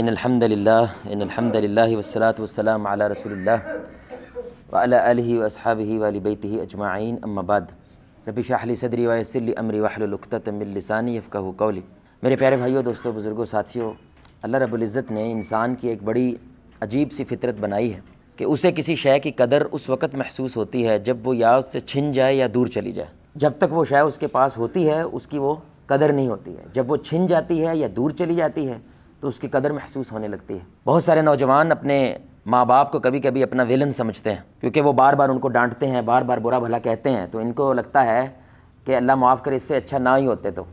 इन्नल्हम्दुलिल्लाहि वस्सलातु वस्सलामु अला रसूलिल्लाह व अला आलिहि व अस्हाबिहि व अहलि बैतिहि अजमाइन अम्मा बाद। रब्बि इश्रह ली सदरी व यस्सिर ली अमरी वहलुल उक़दतम मिन लिसानी यफ़क़हू क़ौली। मेरे प्यारे भाइयों, दोस्तों, बुज़ुर्गों, साथियों, अल्लाह रब्बुल इज़्ज़त ने इंसान की एक बड़ी अजीब सी फितरत बनाई है कि उसे किसी शय की कदर उस वक़्त महसूस होती है जब वो या उससे छिन जाए या दूर चली जाए। जब तक वो शय उसके पास होती है उसकी वो कदर नहीं होती है। जब वो छिन जाती है या दूर चली जाती है तो उसकी कदर महसूस होने लगती है। बहुत सारे नौजवान अपने माँ बाप को कभी कभी अपना विलन समझते हैं, क्योंकि वो बार बार उनको डांटते हैं, बार बार बुरा भला कहते हैं, तो इनको लगता है कि अल्लाह माफ़ करे, इससे अच्छा ना ही होते तो।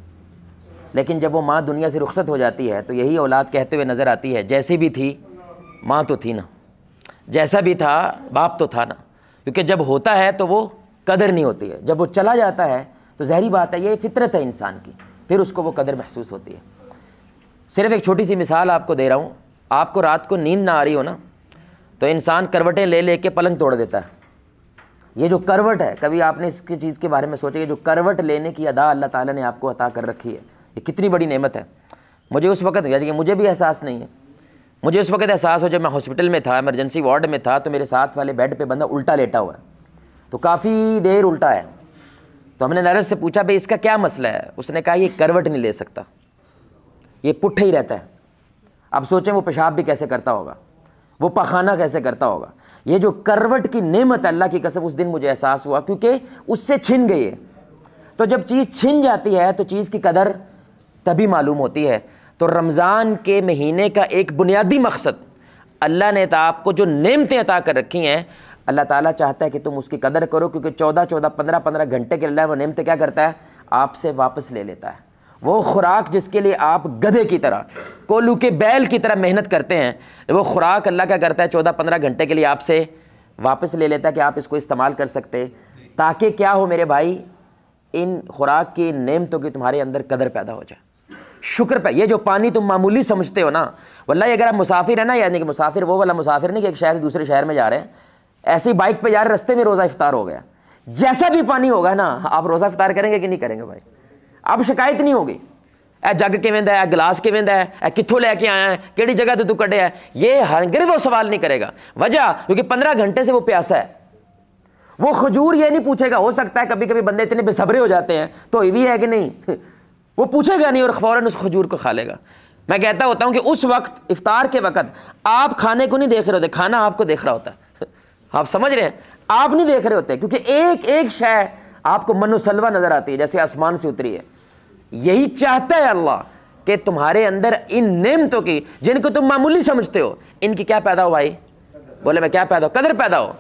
लेकिन जब वो माँ दुनिया से रुखसत हो जाती है तो यही औलाद कहते हुए नज़र आती है, जैसी भी थी माँ तो थी ना, जैसा भी था बाप तो था ना। क्योंकि जब होता है तो वो कदर नहीं होती है, जब वो चला जाता है तो ज़हरी बात है, ये फितरत है इंसान की, फिर उसको वो कदर महसूस होती है। सिर्फ एक छोटी सी मिसाल आपको दे रहा हूँ। आपको रात को नींद ना आ रही हो ना, तो इंसान करवटें ले लेके पलंग तोड़ देता है। ये जो करवट है, कभी आपने इसकी चीज़ के बारे में सोचा? जो करवट लेने की अदा अल्लाह ताला ने आपको अता कर रखी है, ये कितनी बड़ी नेमत है। मुझे उस वक्त, मुझे भी एहसास नहीं है, मुझे उस वक्त एहसास हो जब मैं हॉस्पिटल में था, इमरजेंसी वार्ड में था, तो मेरे साथ वाले बेड पे बंदा उल्टा लेटा हुआ है, तो काफ़ी देर उल्टा है। तो हमने नर्स से पूछा, भाई इसका क्या मसला है? उसने कहा ये करवट नहीं ले सकता, ये पुट्ठा ही रहता है। अब सोचें वो पेशाब भी कैसे करता होगा, वो पखाना कैसे करता होगा। ये जो करवट की नेमत, अल्लाह की कसम, उस दिन मुझे एहसास हुआ, क्योंकि उससे छिन गई है। तो जब चीज़ छिन जाती है तो चीज़ की कदर तभी मालूम होती है। तो रमज़ान के महीने का एक बुनियादी मकसद, अल्लाह ने आपको जो नेमतें अता कर रखी हैं, अल्लाह ताला चाहता है कि तुम उसकी कदर करो, क्योंकि 14-14, 15-15 घंटे के अल्लाह वो नेमतें क्या करता है? आपसे वापस ले लेता है। वो खुराक जिसके लिए आप गधे की तरह, कोल्हू के बैल की तरह मेहनत करते हैं, वो खुराक अल्लाह क्या करता है? 14-15 घंटे के लिए आपसे वापस ले लेता है कि आप इसको इस्तेमाल कर सकते, ताकि क्या हो मेरे भाई, इन खुराक की नेमतों की तुम्हारे अंदर कदर पैदा हो जाए, शुक्र पे। ये जो पानी तुम मामूली समझते हो ना, वल्लाही अगर आप मुसाफिर है ना, यानी कि मुसाफिर वो वाला मुसाफिर नहीं कि एक शहर से दूसरे शहर में जा रहे हैं, ऐसी बाइक पे जा रहे, रस्ते में रोज़ा इफ्तार हो गया, जैसा भी पानी होगा ना, आप रोज़ा इफ्तार करेंगे कि नहीं करेंगे भाई? अब शिकायत नहीं होगी, ए जग के वेंदा है, गिलास के वेंदा है, ए कित्थों लेके आया है, केड़ी जगह तो तू कटे है, ये हरगिज़ वो सवाल नहीं करेगा। वजह, क्योंकि 15 घंटे से वो प्यासा है। वो खजूर ये नहीं पूछेगा। हो सकता है कभी कभी बंदे इतने बेसब्रे हो जाते हैं, तो ये भी है कि नहीं, वो पूछेगा नहीं और फौरन उस खजूर को खा लेगा। मैं कहता होता हूँ कि उस वक्त, इफ्तार के वक्त, आप खाने को नहीं देख रहे होते, खाना आपको देख रहा होता है। आप समझ रहे हैं? आप नहीं देख रहे होते, क्योंकि एक एक शय आपको मनुसलवा नजर आती है, जैसे आसमान से उतरी है। यही चाहता है अल्लाह कि तुम्हारे अंदर इन नेमतों की, जिनको तुम मामूली समझते हो, इनकी क्या पैदा हो भाई? बोले मैं क्या पैदा हो? कदर पैदा हो।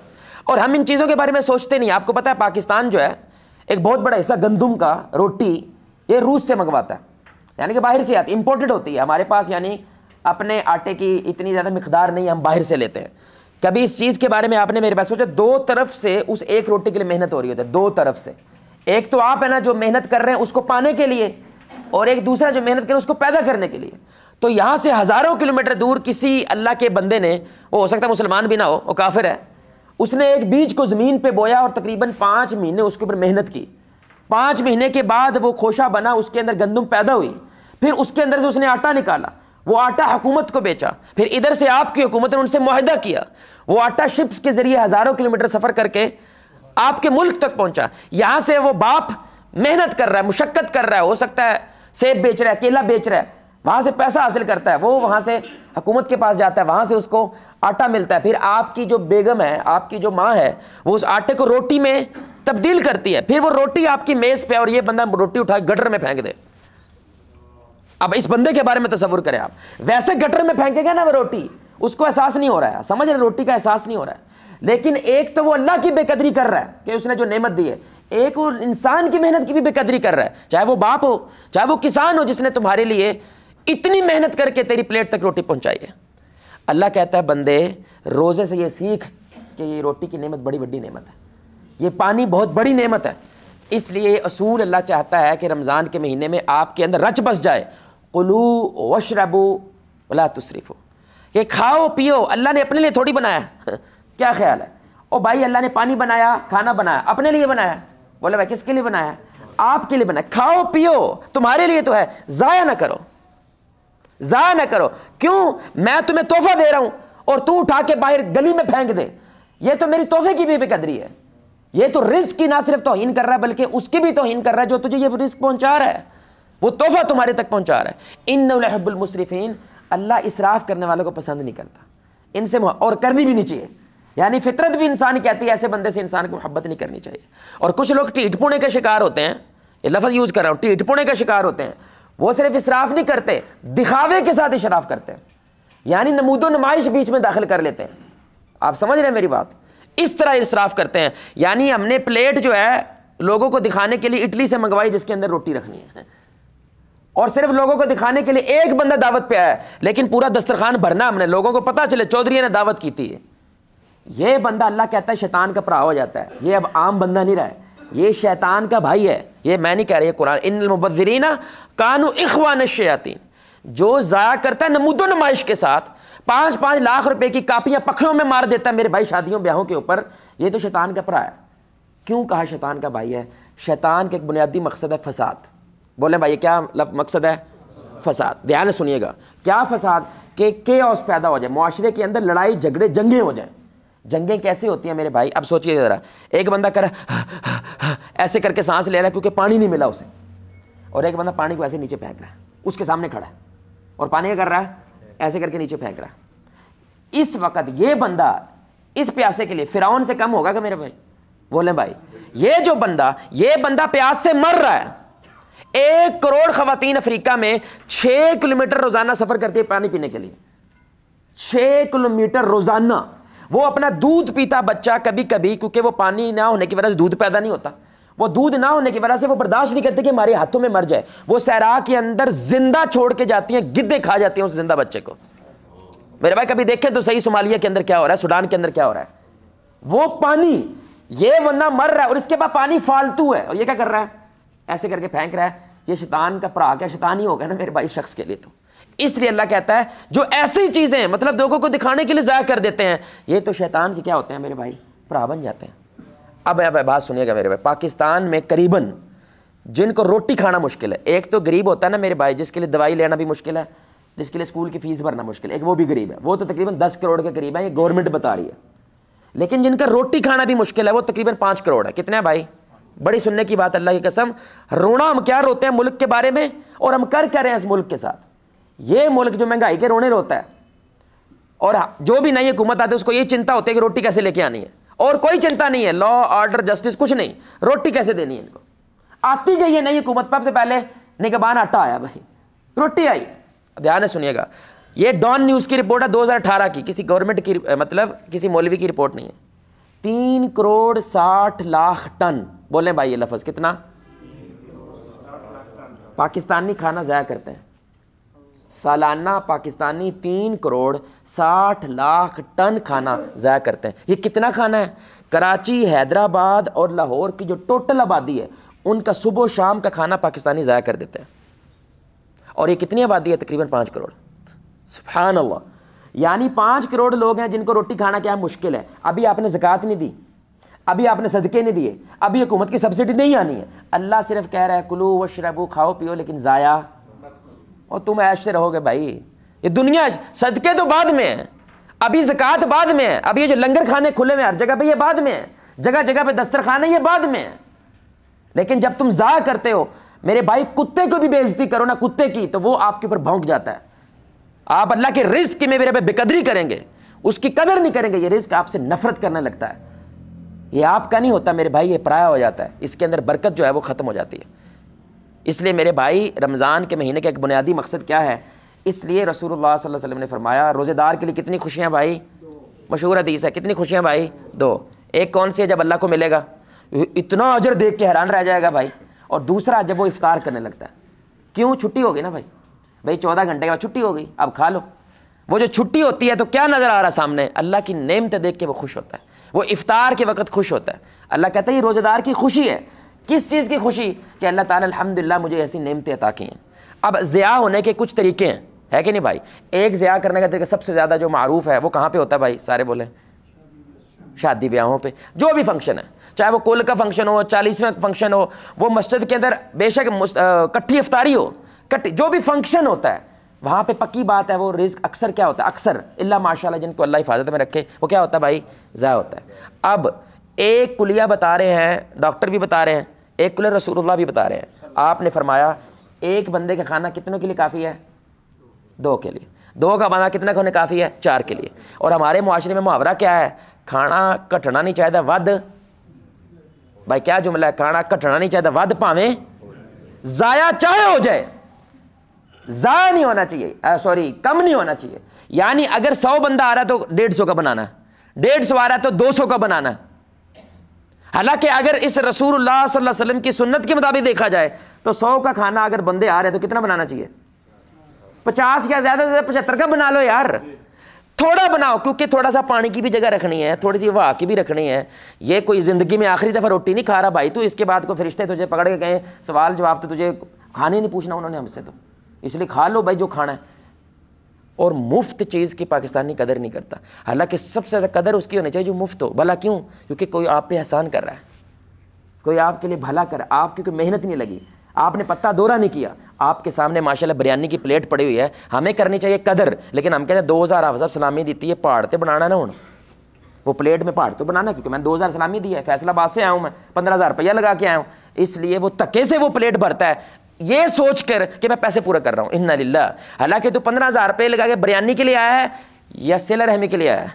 और हम इन चीज़ों के बारे में सोचते नहीं। आपको पता है पाकिस्तान जो है, एक बहुत बड़ा हिस्सा गंदुम का, रोटी, ये रूस से मंगवाता है, यानी कि बाहर से आती, इंपोर्टेड होती है। हमारे पास यानी अपने आटे की इतनी ज़्यादा मिकदार नहीं, हम बाहर से लेते हैं। कभी इस चीज़ के बारे में आपने मेरे पास सोचा? दो तरफ से उस एक रोटी के लिए मेहनत हो रही होती है, दो तरफ से। एक तो आप है ना जो मेहनत कर रहे हैं उसको पाने के लिए, और एक दूसरा जो मेहनत कर रहे हैं उसको पैदा करने के लिए। तो यहाँ से हज़ारों किलोमीटर दूर किसी अल्लाह के बंदे ने, वो हो सकता है मुसलमान भी ना हो, वो काफिर है, उसने एक बीज को ज़मीन पे बोया और तकरीबन 5 महीने उसके ऊपर मेहनत की। 5 महीने के बाद वो खोशा बना, उसके अंदर गंदम पैदा हुई, फिर उसके अंदर से उसने आटा निकाला, वो आटा हुकूमत को बेचा, फिर इधर से आपकी हुकूमत ने उनसे मुआहदा किया, वो आटा शिप्स के जरिए हज़ारों किलोमीटर सफ़र करके आपके मुल्क तक पहुंचा। यहां से वो बाप मेहनत कर रहा है, मुशक्कत कर रहा है, हो सकता है सेब बेच रहा है, केला बेच रहा है, वहां से पैसा हासिल करता है, वो वहां से हुकूमत के पास जाता है, वहां से उसको आटा मिलता है। फिर आपकी जो बेगम है, आपकी जो माँ है, वो उस आटे को रोटी में तब्दील करती है, फिर वो रोटी आपकी मेज पे, और ये बंदा रोटी उठा गटर में फेंक दे। अब इस बंदे के बारे में तसव्वुर करें आप, वैसे गटर में फेंकेगा ना वो रोटी, उसको एहसास नहीं हो रहा है, समझ रहे? रोटी का एहसास नहीं हो रहा है। लेकिन एक तो वो अल्लाह की बेकदरी कर रहा है कि उसने जो नेमत दी है, एक वो इंसान की मेहनत की भी बेकदरी कर रहा है, चाहे वो बाप हो, चाहे वो किसान हो, जिसने तुम्हारे लिए इतनी मेहनत करके तेरी प्लेट तक रोटी पहुंचाई है। अल्लाह कहता है बंदे, रोज़े से ये सीख कि ये रोटी की नेमत बड़ी बड़ी नेमत है, ये पानी बहुत बड़ी नेमत है। इसलिए असूल अल्लाह चाहता है कि रमज़ान के महीने में आपके अंदर रच बस जाए, कुलू वशरबू वला तुसरिफू, कि खाओ पियो। अल्लाह ने अपने लिए थोड़ी बनाया। क्या ख्याल है? ओ भाई, अल्लाह ने पानी बनाया, खाना बनाया, अपने लिए बनाया? बोले भाई किसके लिए बनाया? आपके लिए बनाया। खाओ पियो, तुम्हारे लिए तो है, ज़ाया ना करो। ज़ाया ना करो। क्यों? मैं तुम्हें तोहफा दे रहा हूं और तू उठा के बाहर गली में फेंक दे, ये तो मेरी तोहफे की भी बेकदरी है। ये तो रिस्क की ना सिर्फ तौहीन कर रहा है बल्कि उसकी भी तौहीन कर रहा है जो तुझे ये रिस्क पहुंचा रहा है, वो तोहफा तुम्हारे तक पहुंचा रहा है। इन्नहु लयुहिब्बुल मुस्रिफीन, अल्लाह इसराफ करने वालों को पसंद नहीं करता, इनसे और करनी भी नहीं चाहिए। यानी फितरत भी इंसान कहती है ऐसे बंदे से इंसान को मोहब्बत नहीं करनी चाहिए। और कुछ लोग टीटपुणे के शिकार होते हैं, ये लफ्ज़ यूज़ कर रहा हूँ, टीटपुणे के शिकार होते हैं। वो सिर्फ इसराफ नहीं करते, दिखावे के साथ इसराफ करते हैं, यानी नमूदो नुमाइश बीच में दाखिल कर लेते हैं। आप समझ रहे हैं मेरी बात? इस तरह इसराफ करते हैं। यानी हमने प्लेट जो है लोगों को दिखाने के लिए इटली से मंगवाई जिसके अंदर रोटी रखनी है, और सिर्फ लोगों को दिखाने के लिए एक बंदा दावत पे आया, लेकिन पूरा दस्तरखान भरना हमने, लोगों को पता चले चौधरी ने दावत की थी। ये बंदा अल्लाह कहता है शैतान का भरा हो जाता है। ये अब आम बंदा नहीं रहा है, ये शैतान का भाई है। ये मैं नहीं कह रही, कुरान, इन्नल मुबज़्ज़िरीना कानू इख़वान अश-शयातीन, जो ज़ाया करता है नमूदो नुमाइश के साथ 5-5 लाख रुपए की कापियां पखड़ों में मार देता है मेरे भाई शादियों ब्याहों के ऊपर, ये तो शैतान का भरा है। क्यों कहा शैतान का भाई है? शैतान का एक बुनियादी मकसद है फसाद। बोले भाई क्या मकसद है? फसाद। ध्यान से सुनिएगा, क्या फसाद? के केओस पैदा हो जाए, मुआशरे के अंदर लड़ाई झगड़े जंगें हो जाए। जंगें कैसे होती हैं मेरे भाई? अब सोचिए ज़रा, एक बंदा कर ऐसे करके सांस ले रहा है क्योंकि पानी नहीं मिला उसे, और एक बंदा पानी को ऐसे नीचे फेंक रहा है, उसके सामने खड़ा है, और पानी क्या कर रहा है? ऐसे करके नीचे फेंक रहा है। इस वक्त ये बंदा इस प्यासे के लिए फिरौन से कम होगा क्या मेरे भाई? बोले भाई, ये बंदा प्यास से मर रहा है। 1 करोड़ खवातीन अफ्रीका में 6 किलोमीटर रोजाना सफर करती है पानी पीने के लिए, 6 किलोमीटर रोजाना। वो अपना दूध पीता बच्चा कभी कभी, क्योंकि वो पानी ना होने की वजह से दूध पैदा नहीं होता, वो दूध ना होने की वजह से वो बर्दाश्त नहीं करते कि हमारे हाथों में मर जाए, वो सहरा के अंदर जिंदा छोड़ के जाती हैं, गिद्धे खा जाती हैं उस जिंदा बच्चे को। मेरे भाई कभी देखें तो सही सोमालिया के अंदर क्या हो रहा है, सूडान के अंदर क्या हो रहा है। वो पानी, ये बंदा मर रहा है और इसके बाद पानी फालतू है, और ये क्या कर रहा है? ऐसे करके फेंक रहा है। ये शैतान का भरा, क्या शैतान ही होगा ना मेरे भाई शख्स के लिए। तो इसलिए अल्लाह कहता है जो ऐसी चीजें मतलब लोगों को दिखाने के लिए ज़ाया कर देते हैं, ये तो शैतान के क्या होते हैं मेरे भाई? भरा बन जाते हैं। अब बात सुनिएगा मेरे भाई, पाकिस्तान में करीबन जिनको रोटी खाना मुश्किल है, एक तो गरीब होता है ना मेरे भाई जिसके लिए दवाई लेना भी मुश्किल है, जिसके लिए स्कूल की फीस भरना मुश्किल है, एक वो भी गरीब है, वो तो तकरीबन 10 करोड़ के करीब है, ये गवर्नमेंट बता रही है। लेकिन जिनका रोटी खाना भी मुश्किल है वो तकरीबन 5 करोड़ है। कितने हैं भाई? बड़ी सुनने की बात, अल्लाह की कसम। रोना हम क्या रोते हैं मुल्क के बारे में, और हम कर रहे हैं इस मुल्क के साथ। ये मुल्क जो महंगाई के रोने रोता है, और जो भी नई हुकूमत आती है उसको ये चिंता होती है कि रोटी कैसे लेके आनी है, और कोई चिंता नहीं है लॉ ऑर्डर जस्टिस कुछ नहीं, रोटी कैसे देनी है इनको। आती गई है नई हुकूमत, सबसे पहले निगहबान आटा आया भाई, रोटी आई। ध्यान से सुनिएगा, ये डॉन न्यूज़ की रिपोर्ट है 2018 की, किसी गवर्नमेंट की मतलब किसी मौलवी की रिपोर्ट नहीं है। 3 करोड़ 60 लाख टन, बोले भाई ये लफ्ज़ कितना? पाकिस्तानी खाना ज़ाया करते हैं सालाना, पाकिस्तानी 3 करोड़ 60 लाख टन खाना ज़ाया करते हैं। ये कितना खाना है? कराची, हैदराबाद और लाहौर की जो टोटल आबादी है उनका सुबह शाम का खाना पाकिस्तानी ज़ाया कर देते हैं। और ये कितनी आबादी है? तकरीबन 5 करोड़। सुभान अल्लाह, यानी 5 करोड़ लोग हैं जिनको रोटी खाना क्या मुश्किल है। अभी आपने ज़कात नहीं दी, अभी आपने सदके नहीं दिए, अभी हुकूमत की सब्सिडी नहीं आनी है। अल्लाह सिर्फ कह रहा है कुलू वशरबू, खाओ पियो लेकिन ज़ाया, और तुम ऐश से रहोगे भाई। ये दुनिया, सदके तो बाद में है, अभी ज़कात बाद में है, अभी ये जो लंगर खाने खुले में हर जगह पे ये बाद में है, जगह जगह पे दस्तरखाने ये बाद में है। लेकिन जब तुम ज़ाया करते हो मेरे भाई, कुत्ते को भी बेइज्जती करो ना कुत्ते की, तो वो आपके ऊपर भौंक जाता है। आप अल्लाह के रिज़्क़ की में मेरे पे बेकदरी करेंगे, उसकी कदर नहीं करेंगे, ये रिज़्क़ आपसे नफरत करने लगता है। ये आपका नहीं होता मेरे भाई, ये पराया हो जाता है, इसके अंदर बरकत जो है वो ख़त्म हो जाती है। इसलिए मेरे भाई रमज़ान के महीने का एक बुनियादी मकसद क्या है? इसलिए रसूलुल्लाह सल्लल्लाहु अलैहि वसल्लम ने फरमाया रोज़ेदार के लिए कितनी खुशियाँ भाई, मशहूर हदीस है, कितनी खुशियाँ भाई? 2। एक कौन सी है? जब अल्लाह को मिलेगा इतना अजर देख के हैरान रह जाएगा भाई, और दूसरा जब वो इफ्तार करने लगता है। क्यों? छुट्टी हो गई ना भाई, 14 घंटे के बाद छुट्टी हो गई, अब खा लो। वो जो छुट्टी होती है तो क्या नज़र आ रहा सामने? अल्लाह की नेमतें देख के वो खुश होता है, वो इफ्तार के वक्त खुश होता है। अल्लाह कहता है ये रोज़ेदार की खुशी है। किस चीज़ की खुशी? कि अल्लाह ताला अल्हम्दुलिल्लाह मुझे ऐसी नेमतें अता की हैं। अब ज़िया होने के कुछ तरीके हैं, है कि नहीं भाई? एक ज़िया करने का तरीका सबसे ज़्यादा जो मारूफ है वो कहाँ पे होता है भाई? सारे बोले, शादी ब्याहों पे, जो भी फंक्शन है, चाहे वो कुल का फंक्शन हो, 40वां फंक्शन हो, वो मस्जिद के अंदर बेशक कट्ठी इफ्तारी हो, कट्ठी जो भी फंक्शन होता है, वहाँ पे पक्की बात है, वो रिस्क अक्सर क्या होता है, अक्सर इल्ला माशाल्लाह जिनको अल्लाह हिफाजत में रखे, वो क्या होता है भाई, ज़ाया होता है। अब एक कुलिया बता रहे हैं, डॉक्टर भी बता रहे हैं, एक कुलिया रसूलुल्लाह भी बता रहे हैं। आपने फरमाया एक बंदे का खाना कितनों के लिए काफ़ी है, 2 के लिए। 2 का बंदा कितना खाने काफ़ी है, 4 के लिए। और हमारे मुआशरे में मुहावरा क्या है, खाना घटना नहीं चाहिए वध, भाई क्या जुमला है, खाना घटना नहीं चाहिए वध भावें ज़ाया चाहे हो जाए, ज़ाया नहीं होना चाहिए, सॉरी कम नहीं होना चाहिए। यानी अगर 100 बंदा आ रहा है तो 150 का बनाना है, 150 आ रहा है तो 200 का बनाना है। हालांकि अगर इस रसूलुल्लाह सल्लल्लाहु अलैहि वसल्लम की सुन्नत के मुताबिक देखा जाए तो 100 का खाना अगर बंदे आ रहे हैं तो कितना बनाना चाहिए, 50 या ज्यादा से ज्यादा 75 का बना लो यार, थोड़ा बनाओ, क्योंकि थोड़ा सा पानी की भी जगह रखनी है, थोड़ी सी हवा की भी रखनी है। ये कोई जिंदगी में आखिरी दफा रोटी नहीं खा रहा भाई तू, इसके बाद कोई फरिश्ते तुझे पकड़ के कहें सवाल जवाब तो तुझे खाने नहीं पूछना उन्होंने हमसे, तो इसलिए खा लो भाई जो खाना है। और मुफ्त चीज़ की पाकिस्तानी कदर नहीं करता, हालांकि सबसे ज़्यादा कदर उसकी होनी चाहिए जो मुफ्त हो। भला क्यों, क्योंकि कोई आप पे एहसान कर रहा है, कोई आपके लिए भला कर, आप क्योंकि मेहनत नहीं लगी, आपने पत्ता दौरा नहीं किया, आपके सामने माशाल्लाह बिरयानी की प्लेट पड़ी हुई है, हमें करनी चाहिए कदर, लेकिन हम कहते हैं 2000 हाफ़िज़ सलामी दी है, पहाड़ तो बनाना ना हूँ, वो प्लेट में पहाड़ तो बनाना, क्योंकि मैंने 2000 सलामी दी है, फैसलाबाद से आया हूँ मैं, 15000 रुपया लगा के आया हूँ, इसलिए वो तके से वो प्लेट भरता है ये सोच कर कि मैं पैसे पूरा कर रहा हूँ, इन्ना लिल्लाह। हालांकि तू 15000 रुपये लगा के बिरयानी के लिए आया है या सिला रहमी के लिए आया है,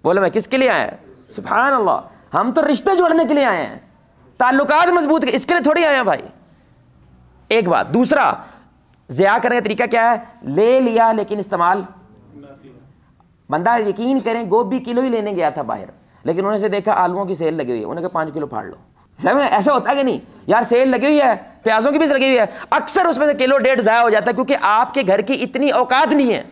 बोलो मैं किसके लिए आया है, सुभान अल्लाह। हम तो रिश्ते जोड़ने के लिए आए हैं, ताल्लुकात मजबूत, इसके लिए थोड़ी आए हैं भाई। एक बात, दूसरा ज़िया करने का तरीका क्या है, ले लिया लेकिन इस्तेमाल, बंदा यकीन करें गोभी किलो ही लेने गया था बाहर, लेकिन उन्होंने से देखा आलूओं की सेल लगी हुई है, उन्होंने कहा 5 किलो फाड़ लो। ऐसा होता है कि नहीं यार, सेल लगी हुई है, प्याजों की भी लगी हुई है, अक्सर उसमें से किलो 1.5 ज़ाया हो जाता है, क्योंकि आपके घर की इतनी औकात नहीं है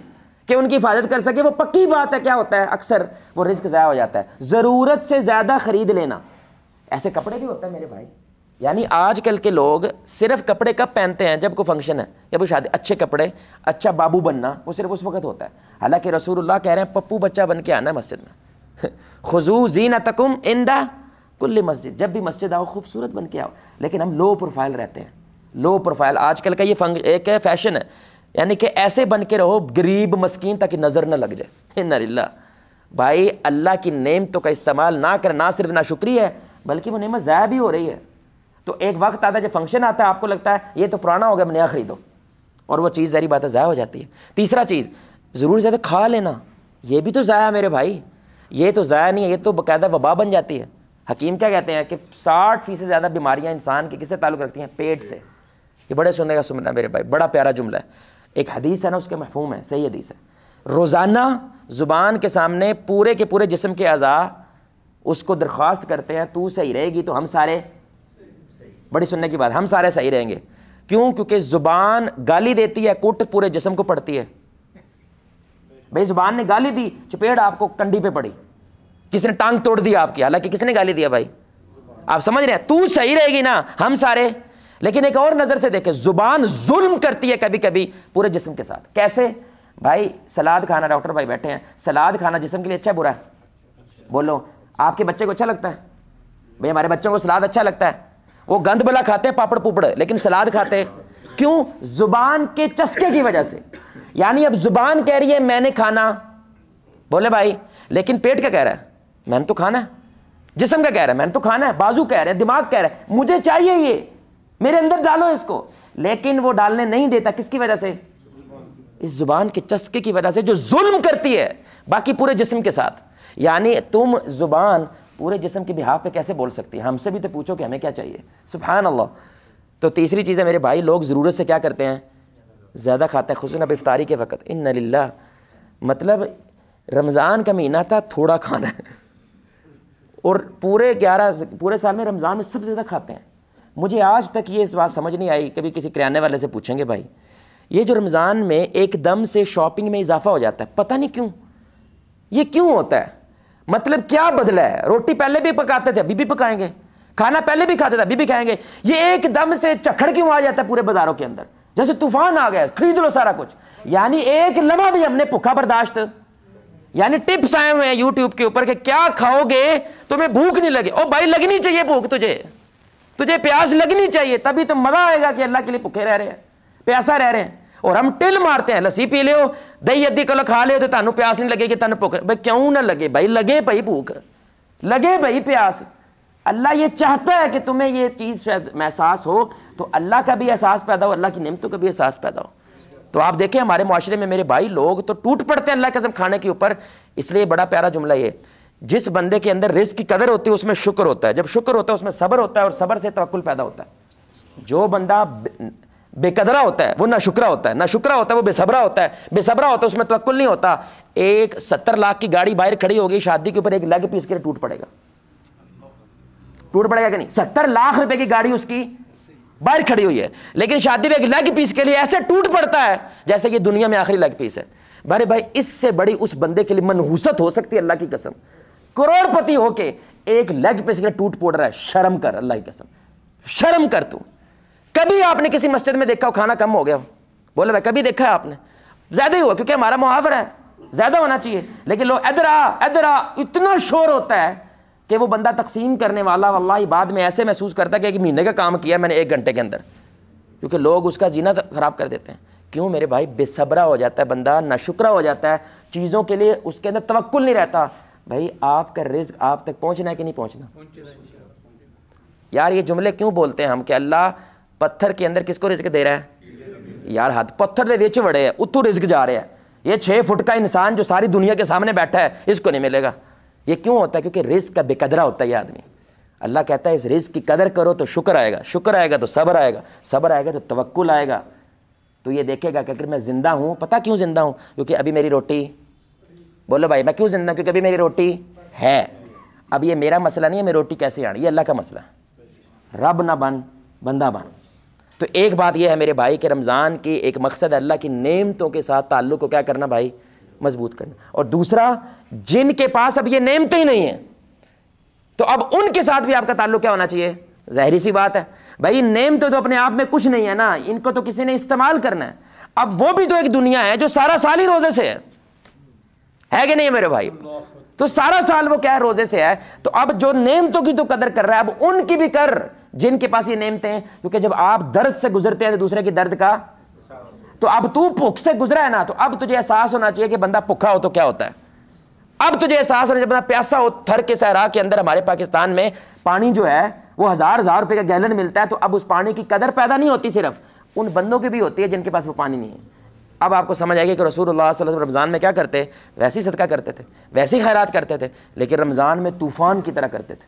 कि उनकी हिफाजत कर सके। वो पक्की बात है, क्या होता है अक्सर वो रिस्क ज़ाया हो जाता है, ज़रूरत से ज़्यादा खरीद लेना। ऐसे कपड़े भी होता है मेरे भाई, यानी आजकल के लोग सिर्फ कपड़े कब पहनते हैं, जब कोई फंक्शन है या कोई शादी, अच्छे कपड़े, अच्छा बाबू बनना, वो सिर्फ उस वक्त होता है। हालांकि रसूलुल्लाह कह रहे हैं पप्पू बच्चा बन के आना है मस्जिद में, खुजू ज़ीनतकुम इंदा कुल्ली मस्जिद, जब भी मस्जिद आओ खूबसूरत बन के आओ। लेकिन हम लो प्रोफाइल रहते हैं, लो प्रोफाइल आजकल का ये एक फैशन है, यानी कि ऐसे बन के रहो गरीब मस्कीन ताकि नज़र न लग जाए। इन्ना लिल्लाह, भाई अल्लाह की नेमतों का इस्तेमाल ना कर, ना सिर्फ ना शुक्रिया है बल्कि वो नेमत ज़ाया भी हो रही है। तो एक वक्त आता है जब फंक्शन आता है, आपको लगता है ये तो पुराना हो गया, नया खरीदो, और वो चीज़ ज़ाहिर बात है ज़ाया हो जाती है। तीसरा चीज़, ज़रूर ज़्यादा खा लेना, ये भी तो ज़ाया मेरे भाई, ये तो ज़ाया नहीं है, ये तो बाकायदा वबा बन जाती है। हकीम क्या कहते हैं कि 60% से ज़्यादा बीमारियां इंसान की किससे ताल्लुक़ रखती हैं, पेट से। ये बड़े सुनना मेरे भाई, बड़ा प्यारा जुमला है, एक हदीस है ना उसके महफूम है, सही हदीस है। रोज़ाना ज़ुबान के सामने पूरे के पूरे जिस्म के अज़ा उसको दरख्वास्त करते हैं, तू सही रहेगी तो हम सारे, बड़ी सुनने की बात, हम सारे सही रहेंगे। क्यों? क्योंकि ज़ुबान गाली देती है, कुट पूरे जिस्म को पड़ती है। भाई ज़ुबान ने गाली दी, चपेट आपको कंडी पे पड़ी, किसने टांग तोड़ दी आपकी, हालांकि किसने गाली दिया भाई, आप समझ रहे हैं, तू सही रहेगी ना हम सारे। लेकिन एक और नजर से देखें, जुबान जुल्म करती है कभी कभी पूरे जिस्म के साथ। कैसे भाई? सलाद खाना, डॉक्टर भाई बैठे हैं, सलाद खाना जिस्म के लिए अच्छा है बुरा है? बोलो, आपके बच्चे को अच्छा लगता है? भाई हमारे बच्चों को सलाद अच्छा लगता है, वो गंद बला खाते हैं पापड़ पुपड़, लेकिन सलाद खाते हैं क्यों? जुबान के चस्के की वजह से। यानी अब जुबान कह रही है मैंने खाना, बोले भाई, लेकिन पेट क्या कह रहा है? मैंने तो खाना है। जिस्म का कह रहा है मैंने तो खाना है, बाजू कह रहा है, दिमाग कह रहा है मुझे चाहिए, ये मेरे अंदर डालो इसको, लेकिन वो डालने नहीं देता। किसकी वजह से? इस जुबान के चस्के की वजह से, जो जुल्म करती है बाकी पूरे जिस्म के साथ। यानी तुम जुबान पूरे जिस्म के बिहाफ पे कैसे बोल सकती है? हमसे भी तो पूछो कि हमें क्या चाहिए। सुभान अल्लाह। तो तीसरी चीज़ है मेरे भाई, लोग ज़रूरत से क्या करते हैं? ज़्यादा खाते हैं, खुसूसन अब इफ्तारी के वक्त। इन्ना लिल्लाह, मतलब रमज़ान का महीना था, थोड़ा खाना है, और पूरे साल में रमज़ान में सबसे ज़्यादा खाते हैं। मुझे आज तक ये इस बात समझ नहीं आई, कभी किसी किराने वाले से पूछेंगे भाई, ये जो रमज़ान में एकदम से शॉपिंग में इजाफा हो जाता है, पता नहीं क्यों, ये क्यों होता है? मतलब क्या बदला है? रोटी पहले भी पकाते थे, अभी भी पकाएंगे, खाना पहले भी खाते थे, अभी भी खाएंगे, ये एकदम से चखड़ क्यों आ जाता है पूरे बाजारों के अंदर, जैसे तूफान आ गया, खरीद लो सारा कुछ। यानी एक लम्हा भी हमने भूखा बर्दाश्त, यानी टिप्स आए हुए हैं यूट्यूब के ऊपर कि क्या खाओगे तुम्हें भूख नहीं लगे। ओ भाई लगनी चाहिए भूख, तुझे प्यास लगनी चाहिए, तभी तो मजा आएगा कि अल्लाह के लिए भूखे रह रहे हैं, प्यासा रह रहे हैं। और हम टिल मारते हैं, लस्सी पी लियो, दही अद्धी किलो खा लियो तो तुहानू प्यास नहीं लगेगी, तुहानू भुख। भाई क्यों ना लगे भाई, लगे भाई भूख, लगे भाई प्यास। अल्लाह ये चाहता है कि तुम्हें ये चीज़ एहसास हो, तो अल्लाह का भी एहसास पैदा हो, अल्लाह की नेमतों का भी एहसास पैदा हो। तो आप देखें हमारे माशरे में मेरे भाई लोग तो टूट पड़ते हैं अल्लाह की कसम खाने के ऊपर। इसलिए बड़ा प्यारा जुमला ये, जिस बंदे के अंदर रिज़्क़ की कदर होती है उसमें शुक्र होता है, जब शुक्र होता है उसमें सब्र होता है, और सब्र से तवक्कुल पैदा होता है। जो बंदा बेकदरा होता है वो ना शुक्रा होता है, ना शुक्रा होता है वो बेसब्रा होता है, बेसब्रा होता है उसमें तवक्कुल नहीं होता। एक 70 लाख की गाड़ी बाहर खड़ी होगी शादी के ऊपर, एक लेग पीस के लिए टूट पड़ेगा, टूट पड़ेगा कि नहीं? 70 लाख रुपए की गाड़ी उसकी बाहर खड़ी हुई है, लेकिन शादी में एक लेग पीस के लिए ऐसे टूट पड़ता है जैसे ये दुनिया में आखिरी लेग पीस है। अरे भाई इससे बड़ी उस बंदे के लिए मनहूसत हो सकती है अल्लाह की कसम, करोड़पति होके एक लेग पीस के लिए टूट पड़ रहा है। शर्म कर, अल्लाह की कसम शर्म कर। तू कभी आपने किसी मस्जिद में देखा हो खाना कम हो गया हो? बोले भाई कभी देखा है आपने? ज्यादा ही हुआ, क्योंकि हमारा मुहावरा है ज्यादा होना चाहिए, लेकिन लोग इधर आ, इतना शोर होता है कि वो बंदा तकसीम करने वाला वल्लाही बाद में ऐसे महसूस करता है कि एक महीने का काम किया मैंने 1 घंटे के अंदर, क्योंकि लोग उसका जीना खराब कर देते हैं। क्यों मेरे भाई? बेसब्रा हो जाता है बंदा, नाशुक्रा हो जाता है, चीज़ों के लिए उसके अंदर तवक्कुल नहीं रहता। भाई आपका रिज़्क़ आप तक पहुंचना है कि नहीं पहुंचना? यार ये जुमले क्यों बोलते हैं हम कि अल्लाह पत्थर के अंदर किसको रिज़्क़ दे रहा है? यार हाथ पत्थर दे विच बड़े है, उतू रिज़्क़ जा रहा है। ये 6 फुट का इंसान जो सारी दुनिया के सामने बैठा है इसको नहीं मिलेगा। ये क्यों होता है? क्योंकि रिज़्क़ का बेकदरा होता है ये आदमी। अल्लाह कहता है इस रिज़्क़ की कदर करो तो शुक्र आएगा, शुक्र आएगा तो सब्र आएगा, सब्र आएगा तो तवक्कुल आएगा। तो ये देखेगा कि अगर मैं ज़िंदा हूँ, पता क्यों ज़िंदा हूँ? क्योंकि अभी मेरी रोटी, बोलो भाई मैं क्यों ज़िंदा हूँ? क्योंकि अभी मेरी रोटी है। अब ये मेरा मसला नहीं है मेरी रोटी कैसे आनी, ये अल्लाह का मसला है। रब ना बन बंदा बन। तो एक बात यह है मेरे भाई कि रमज़ान की एक मकसद है अल्लाह की नेमतों के साथ ताल्लुक़ को क्या करना भाई? मजबूत करना। और दूसरा, जिनके पास अब ये नेमतें ही नहीं है तो अब उनके साथ भी आपका ताल्लुक़ क्या होना चाहिए? ज़ाहिरी सी बात है भाई, नेमतें तो अपने आप में कुछ नहीं है ना, इनको तो किसी ने इस्तेमाल करना है। अब वो भी तो एक दुनिया है जो सारा साल ही रोज़े से है कि नहीं है मेरे भाई? तो सारा साल वो क्या है? रोज़े से है। तो अब जो नेमतों की तो कदर कर रहा है, अब उनकी भी कर जिनके पास ये नेमतें हैं। क्योंकि जब आप दर्द से गुजरते हैं तो दूसरे की दर्द का, तो अब तू भूख से गुजरा है ना, तो अब तुझे एहसास होना चाहिए कि बंदा भूखा हो तो क्या होता है। अब तुझे एहसास होना चाहिए बंदा प्यासा हो। थर के सहरा के अंदर हमारे पाकिस्तान में पानी जो है वो 1000 रुपए का गैलन मिलता है, तो अब उस पानी की कदर पैदा नहीं होती सिर्फ उन बंदों की भी होती है जिनके पास वो पानी नहीं है। अब आपको समझ आएगी कि रसूलुल्लाह सल्लल्लाहु अलैहि वसल्लम रमज़ान में क्या करते? वैसे ही सदका करते थे, वैसे ही खैरात करते थे, लेकिन रमज़ान में तूफ़ान की तरह करते थे।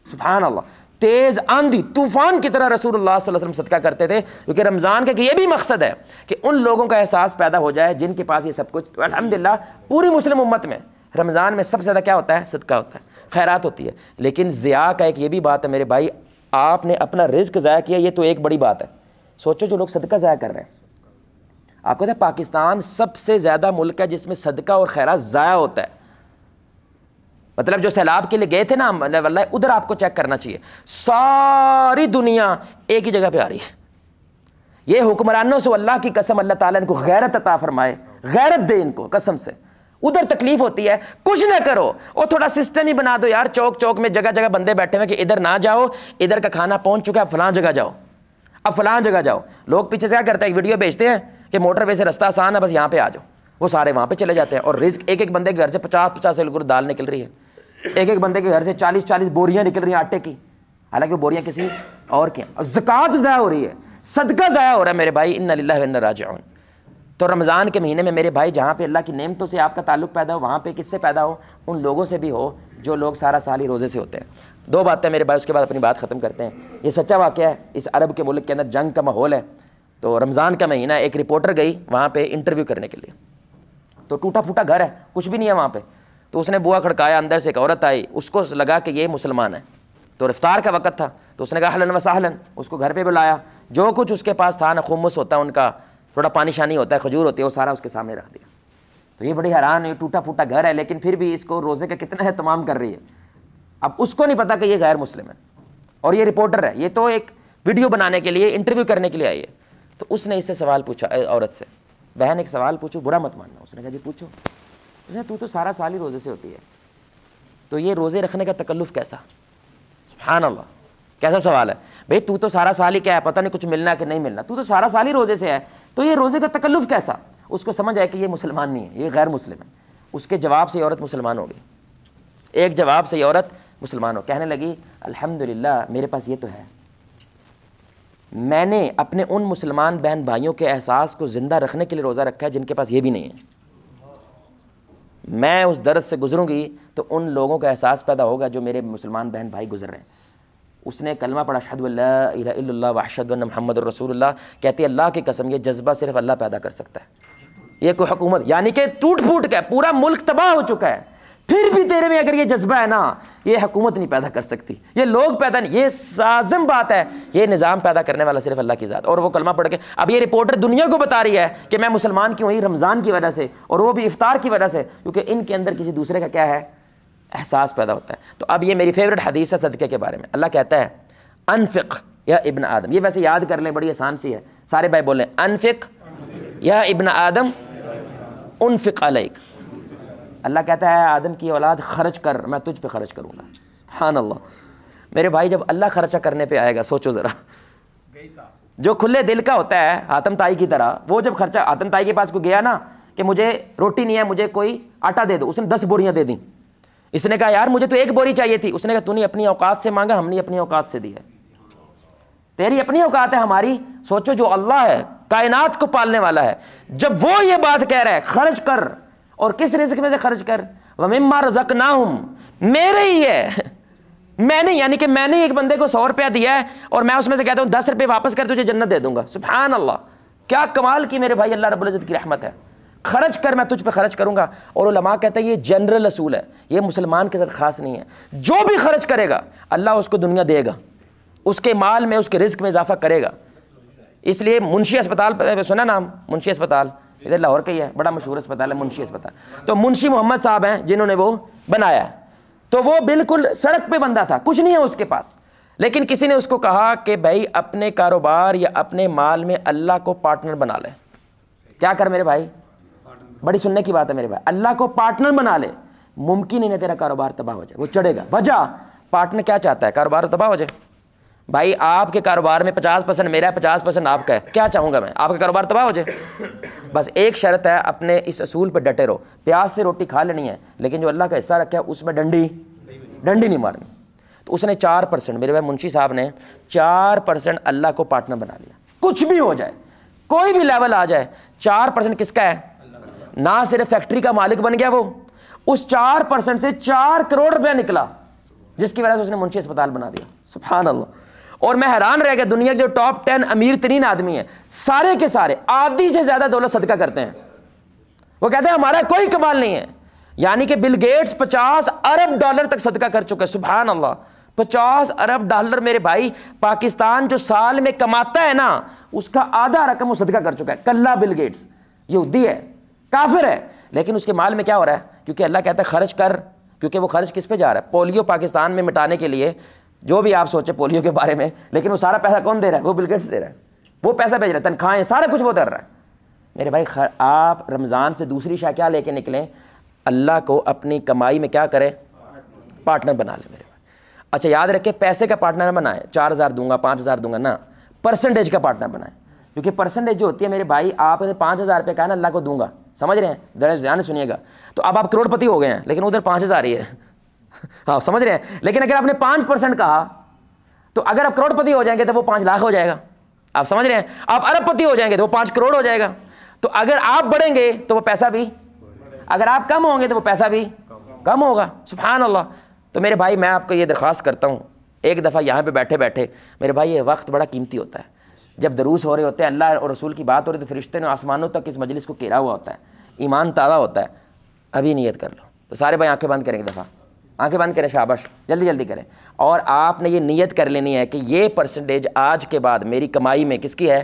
सुभान अल्लाह, तेज़ आंधी तूफ़ान की तरह रसूलुल्लाह सल्लल्लाहु अलैहि वसल्लम सदका करते थे। क्योंकि रमज़ान का ये भी मकसद है कि उन लोगों का एहसास पैदा हो जाए जिनके पास ये सब कुछ। तो अल्हम्दुलिल्लाह पूरी मुस्लिम उम्मत में रमज़ान में सबसे ज़्यादा क्या होता है? सदका होता है, खैरात होती है। लेकिन ज़िया का एक ये भी बात है मेरे भाई, आपने अपना रिज़्क ज़ाया किया, ये तो एक बड़ी बात है। सोचो जो लोग सदका ज़ाया कर रहे हैं, आपको पता है पाकिस्तान सबसे ज़्यादा मुल्क है जिसमें सदका और खैरात ज़ाया होता है। मतलब जो सैलाब के लिए गए थे ना वल्लाह, उधर आपको चेक करना चाहिए, सारी दुनिया एक ही जगह पे आ रही है। ये हुक्मरानों से अल्लाह की कसम, अल्लाह ताला इनको गैरत अता फरमाए, गैरत दे इनको कसम से। उधर तकलीफ होती है, कुछ ना करो और थोड़ा सिस्टम ही बना दो यार। चौक चौक में जगह जगह बंदे बैठे हुए कि इधर ना जाओ, इधर का खाना पहुंच चुका है, फलां जगह जाओ, अब फलां जगह जाओ। लोग पीछे से क्या करते हैं, एक वीडियो भेजते हैं कि मोटरवे से रास्ता आसान है, बस यहाँ पे आ जाओ। वो सारे वहाँ पे चले जाते हैं और रिस्क एक एक बंदे के घर से 50-50 किलो दाल निकल रही है, एक एक बंदे के घर से 40-40 बोरियां निकल रही हैं आटे की, हालांकि वो बोरियां किसी और की। ज़कात ज़ाया हो रही है, सदका ज़ाया हो रहा है मेरे भाई। इन्ना लिल्लाहि व इन्ना राजिऊन। तो रमज़ान के महीने में मेरे भाई जहाँ पे अल्लाह की नेमतों से आपका ताल्लुक़ पैदा हो, वहाँ पे किससे पैदा हो? उन लोगों से भी हो जो लोग सारा साल ही रोज़े से होते हैं। 2 बातें मेरे भाई, उसके बाद अपनी बात ख़त्म करते हैं। ये सच्चा वाक़या है, इस अरब के मुल्क के अंदर जंग का माहौल है। तो रमज़ान का महीना, एक रिपोर्टर गई वहाँ पर इंटरव्यू करने के लिए, तो टूटा फूटा घर है, कुछ भी नहीं है वहाँ पर। तो उसने बुआ खड़काया, अंदर से एक औरत आई, उसको लगा कि ये मुसलमान है। तो इफ्तार का वक़्त था, तो उसने कहा अहलन व सहलन, उसको घर पे बुलाया, जो कुछ उसके पास था ना, खुम्मस होता है उनका, थोड़ा पानी शानी होता है, खजूर होती है, वो सारा उसके सामने रख दिया। तो ये बड़ी हैरान है, टूटा फूटा घर है, लेकिन फिर भी इसको रोज़े का कितना एहतमाम कर रही है। अब उसको नहीं पता कि ये गैर मुस्लिम है और ये रिपोर्टर है, ये तो एक वीडियो बनाने के लिए, इंटरव्यू करने के लिए आई है। तो उसने इससे सवाल पूछा, औरत से, बहन एक सवाल पूछो, बुरा मत मानना। उसने कहा जी पूछो। उसने तू तो सारा साल ही रोज़े से होती है, तो ये रोज़े रखने का तकल्लुफ़ कैसा? सुभान अल्लाह, कैसा सवाल है भाई। तू तो सारा साल ही क्या है, पता नहीं कुछ मिलना है कि नहीं मिलना, तू तो सारा साल ही रोज़े से है, तो ये रोज़े का तकल्लुफ़ कैसा? उसको समझ आए कि ये मुसलमान नहीं है, ये गैर मुस्लिम है। उसके जवाब से ये औरत मुसलमान हो गई। एक जवाब से ये औरत मुसलमान हो, कहने लगी अल्हम्दुलिल्लाह मेरे पास ये तो है। मैंने अपने उन मुसलमान बहन भाइयों के एहसास को ज़िंदा रखने के लिए रोज़ा रखा है जिनके पास ये भी नहीं है। मैं उस दर्द से गुजरूंगी तो उन लोगों का एहसास पैदा होगा जो मेरे मुसलमान बहन भाई गुजर रहे हैं। उसने कलमा पढ़ा अशहदु अल्ला इलाहा इल्लल्लाह व अशहदु अन्ना मुहम्मदुर रसूलुल्लाह। कहती है अल्लाह की कसम ये जज्बा सिर्फ अल्लाह पैदा कर सकता है। ये कोई हुकूमत यानी कि टूट फूट का पूरा मुल्क तबाह हो चुका है, फिर भी तेरे में अगर ये जज्बा है ना, ये हुकूमत नहीं पैदा कर सकती, ये लोग पैदा नहीं, ये साज़िम बात है, ये निज़ाम पैदा करने वाला सिर्फ अल्लाह की ज़ात। और वो कलमा पढ़ के अब ये रिपोर्टर दुनिया को बता रही है कि मैं मुसलमान क्यों हुई, रमज़ान की वजह से, और वो भी इफ्तार की वजह से, क्योंकि इनके अंदर किसी दूसरे का क्या है, एहसास पैदा होता है। तो अब ये मेरी फेवरेट हदीस है सदक़े के बारे में। अल्लाह कहता है अनफ़िक़ या इब्न आदम। ये वैसे याद कर लें, बड़ी आसान सी है, सारे भाई बोलें अनफ़िक़ या इब्न आदम उनफ़िक़ अलैक। अल्लाह कहता है आदम की औलाद खर्च कर, मैं तुझ पे खर्च करूँगा। सुभान अल्लाह। मेरे भाई जब अल्लाह खर्चा करने पे आएगा, सोचो ज़रा, जो खुले दिल का होता है हातम ताई की तरह, वो जब खर्चा हातम ताई के पास को गया ना कि मुझे रोटी नहीं है, मुझे कोई आटा दे दो, उसने 10 बोरियाँ दे दी। इसने कहा यार मुझे तो 1 बोरी चाहिए थी। उसने कहा तूने अपनी औकात से मांगा, हमने अपनी औकात से दी है, तेरी अपनी औकात है, हमारी सोचो जो अल्लाह है कायनात को पालने वाला है, जब वो ये बात कह रहा है खर्च कर, और किस रिज़्क़ में से खर्च कर, वमिम्मा रज़क़नाहुम, मेरे ही है, मैंने, यानी कि मैंने एक बंदे को 100 रुपया दिया है और मैं उसमें से कहता हूँ 10 रुपये वापस कर तुझे जन्नत दे दूंगा। सुभान अल्लाह, क्या कमाल की मेरे भाई अल्लाह रब्बुल इज़्ज़त की रहमत है। खर्च कर, मैं तुझ पे खर्च करूंगा। और उलमा कहता है ये जनरल असूल है, ये मुसलमान के साथ खास नहीं है। जो भी खर्च करेगा अल्लाह उसको दुनिया देगा, उसके माल में, उसके रिस्क में इजाफा करेगा। इसलिए मुंशी अस्पताल, सुना नाम मुंशी अस्पताल, इधर लाहौर का ही है, बड़ा मशहूर अस्पताल है मुंशी अस्पताल। तो मुंशी मोहम्मद साहब हैं जिन्होंने वो बनाया है। तो वो बिल्कुल सड़क पे बंदा था, कुछ नहीं है उसके पास, लेकिन किसी ने उसको कहा कि भाई अपने कारोबार या अपने माल में अल्लाह को पार्टनर बना ले। क्या कर मेरे भाई, बड़ी सुनने की बात है मेरे भाई, अल्लाह को पार्टनर बना ले। मुमकिन ही नहीं तेरा कारोबार तबाह हो जाए, वो चढ़ेगा। वजह, पार्टनर क्या चाहता है, कारोबार तबाह हो जाए। भाई आपके कारोबार में 50% मेरा है, 50% आपका है, क्या चाहूँगा मैं, आपका कारोबार तबाह हो जाए। बस एक शर्त है, अपने इस असूल पर डटे रहो, प्याज से रोटी खा लेनी है, लेकिन जो अल्लाह का हिस्सा रखा है उसमें डंडी नहीं मारनी। तो उसने 4%, मेरे भाई मुंशी साहब ने 4% अल्लाह को पार्टनर बना लिया। कुछ भी हो जाए, कोई भी लेवल आ जाए, 4% किसका है, ना सिर्फ फैक्ट्री का मालिक बन गया वो, उस 4% से 4 करोड़ रुपया निकला, जिसकी वजह से उसने मुंशी अस्पताल बना दिया। सुभान अल्लाह। और मैं हैरान रह गया, दुनिया के जो टॉप 10 अमीर तरीन आदमी हैं, सारे के सारे आधी से ज्यादा दौलत सदका करते हैं। वो कहते हैं हमारा कोई कमाल नहीं है। यानी कि बिल गेट्स 50 अरब डॉलर तक सदका कर चुके हैं। सुभान अल्लाह, 50 अरब डॉलर मेरे भाई, पाकिस्तान जो साल में कमाता है ना, उसका आधा रकम वो सदका कर चुका है। कल्ला बिल गेट्स यहूदी है, काफिर है, लेकिन उसके माल में क्या हो रहा है, क्योंकि अल्लाह कहता है खर्च कर, क्योंकि वो खर्च किस पे जा रहा है, पोलियो पाकिस्तान में मिटाने के लिए। जो भी आप सोचे पोलियो के बारे में, लेकिन वो सारा पैसा कौन दे रहा है, वो बिल गेट्स दे रहा है, वो पैसा भेज रहा है, तनख्वाहें सारा कुछ वो कर रहा है। मेरे भाई आप रमज़ान से दूसरी शाह क्या लेके निकलें, अल्लाह को अपनी कमाई में क्या करें, पार्टनर बना ले मेरे भाई। अच्छा याद रखें, पैसे का पार्टनर बनाए, 4000 दूंगा 5000 दूंगा ना, परसेंटेज का पार्टनर बनाए। क्योंकि परसेंटेज जो होती है मेरे भाई, आपने 5000 रुपये कहा ना अल्लाह को दूंगा, समझ रहे हैं, जरा ध्यान सुनिएगा। तो अब आप करोड़पति हो गए हैं, लेकिन उधर 5000 ही है हाँ समझ रहे हैं। लेकिन अगर आपने 5% कहा, तो अगर आप करोड़पति हो जाएंगे तो वो 5 लाख हो जाएगा। आप समझ रहे हैं, आप अरबपति हो जाएंगे तो वो 5 करोड़ हो जाएगा। तो अगर आप बढ़ेंगे तो वो पैसा भी, अगर आप कम होंगे तो वो पैसा भी कम होगा। सुभान अल्लाह। तो मेरे भाई मैं आपको ये दरख्वास्त करता हूँ, एक दफ़ा यहाँ पे बैठे बैठे मेरे भाई, ये वक्त बड़ा कीमती होता है। जब दरूस हो रहे होते हैं, अल्लाह और रसूल की बात हो रही, तो फरिश्ते ने आसमानों तक इस मजलिस को घेरा हुआ होता है, ईमान ताज़ा होता है। अभी नियत कर लो। तो सारे भाई आंखें बंद करें, एक दफ़ा आंखें बंद करें, शाबाश, जल्दी जल्दी करें। और आपने ये नियत कर लेनी है कि ये परसेंटेज आज के बाद मेरी कमाई में किसकी है,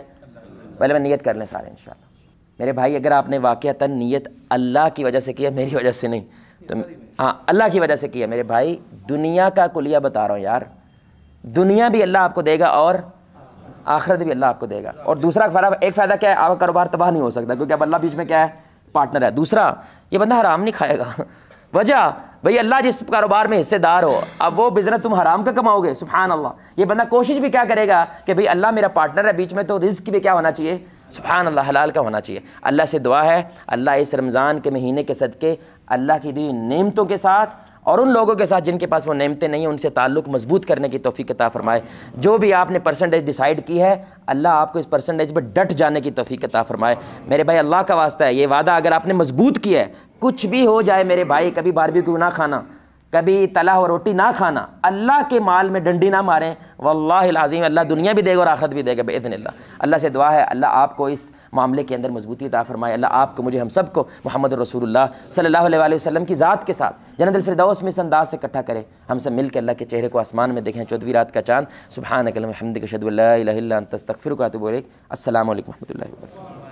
पहले मैं नियत कर लें सारे इंशाल्लाह। मेरे भाई अगर आपने वाक़अतन नियत अल्लाह की वजह से किया, मेरी वजह से नहीं, तो हाँ अल्लाह की वजह से किया, मेरे भाई दुनिया का कुलिया बता रहा हूँ यार, दुनिया भी अल्लाह आपको देगा और आखिरत भी अल्लाह आपको देगा। और दूसरा एक फ़ायदा क्या है, आपका कारोबार तबाह नहीं हो सकता, क्योंकि अब अल्लाह बीच में क्या है, पार्टनर है। दूसरा, ये बंदा हराम नहीं खाएगा। वजह भाई अल्लाह जिस कारोबार में हिस्सेदार हो, अब वो बिजनेस तुम हराम का कमाओगे। सुभान अल्लाह। ये बंदा कोशिश भी क्या करेगा कि भाई अल्लाह मेरा पार्टनर है बीच में, तो रिस्क भी क्या होना चाहिए, सुभान अल्लाह, हलाल का होना चाहिए। अल्लाह से दुआ है अल्लाह इस रमज़ान के महीने के सदके अल्लाह की दी नेमतों के साथ और उन लोगों के साथ जिनके पास वो नेमतें नहीं हैं उनसे ताल्लुक़ मजबूत करने की तौफीक अता फरमाए। जो भी आपने परसेंटेज डिसाइड की है अल्लाह आपको इस परसेंटेज पर डट जाने की तौफीक अता फरमाए। मेरे भाई अल्लाह का वास्ता है, ये वादा अगर आपने मजबूत किया है, कुछ भी हो जाए मेरे भाई, कभी बारबेक्यू ना खाना, कभी तला हुआ रोटी ना खाना, अल्लाह के माल में डंडी ना मारें, वल्लाहिल अज़ीम अल्लाह दुनिया भी देगा और आखिरत भी देगा बिइज़्निल्लाह। अल्लाह से दुआ है अल्लाह आपको इस मामले के अंदर मजबूती अता फरमाए। अल्लाह आपको, मुझे, हम सबको मोहम्मद रसूलुल्लाह सल्लल्लाहु अलैहि वसल्लम की ज़ात के साथ जन्नतुल फिरदौस में इस अंदाज से इकट्ठा करे, हम सब मिल के अल्लाह के चेहरे को आसमान में देखें 14वीं रात का चाँद। सुब्हानक अल्लाहुम्मा व बिहम्दिका अशहदु अल्ला इलाहा इल्ला अंता अस्तगफिरुका व अतूबु इलैक। अस्सलामु अलैकुम व रहमतुल्लाहि व बरकातुहू।